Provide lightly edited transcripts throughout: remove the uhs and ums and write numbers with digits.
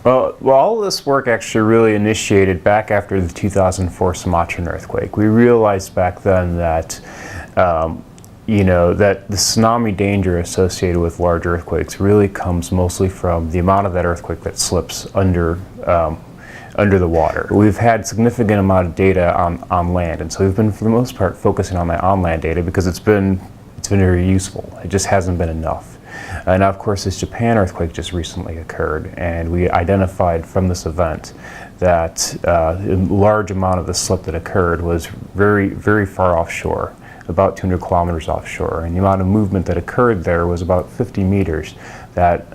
Well, all of this work actually really initiated back after the 2004 Sumatran earthquake. We realized back then that that the tsunami danger associated with large earthquakes really comes mostly from the amount of that earthquake that slips under the water. We've had significant amount of data on land, and so we've been, for the most part, focusing on that on-land data because it's been very useful. It just hasn't been enough. Now, of course, this Japan earthquake just recently occurred, and we identified from this event that a large amount of the slip that occurred was very, very far offshore, about 200 kilometers offshore, and the amount of movement that occurred there was about 50 meters that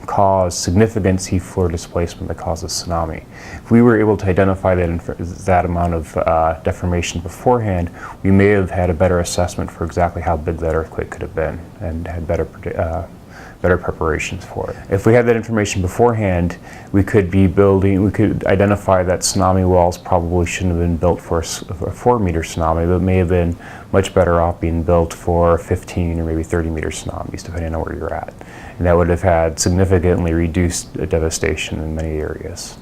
caused significant seafloor displacement that caused a tsunami. If we were able to identify that amount of deformation beforehand, we may have had a better assessment for exactly how big that earthquake could have been and had better preparations for it. If we had that information beforehand, we could identify that tsunami walls probably shouldn't have been built for a 4-meter tsunami, but may have been much better off being built for 15 or maybe 30-meter tsunamis, depending on where you're at. And that would have had significantly reduced devastation in many areas.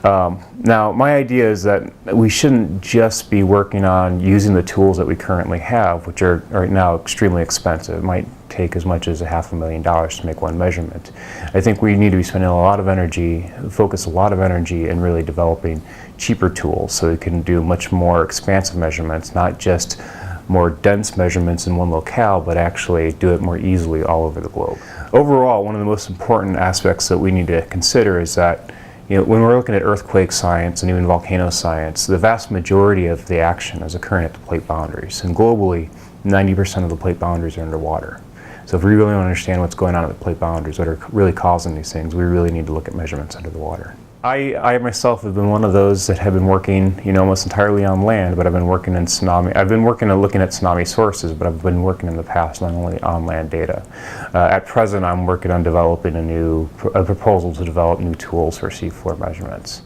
Now, my idea is that we shouldn't just be working on using the tools that we currently have, which are right now extremely expensive. It might take as much as $500,000 to make one measurement. I think we need to be spending a lot of energy, focus a lot of energy in really developing cheaper tools so we can do much more expansive measurements, not just more dense measurements in one locale, but actually do it more easily all over the globe. Overall, one of the most important aspects that we need to consider is that when we're looking at earthquake science and even volcano science, the vast majority of the action is occurring at the plate boundaries. And globally, 90% of the plate boundaries are underwater. So if we really want to understand what's going on at the plate boundaries, what are really causing these things, we really need to look at measurements under the water. I myself have been one of those that have been working, almost entirely on land, but I've been working in tsunami. I've been working on looking at tsunami sources, but I've been working in the past not only on land data. At present, I'm working on developing a proposal to develop new tools for seafloor measurements.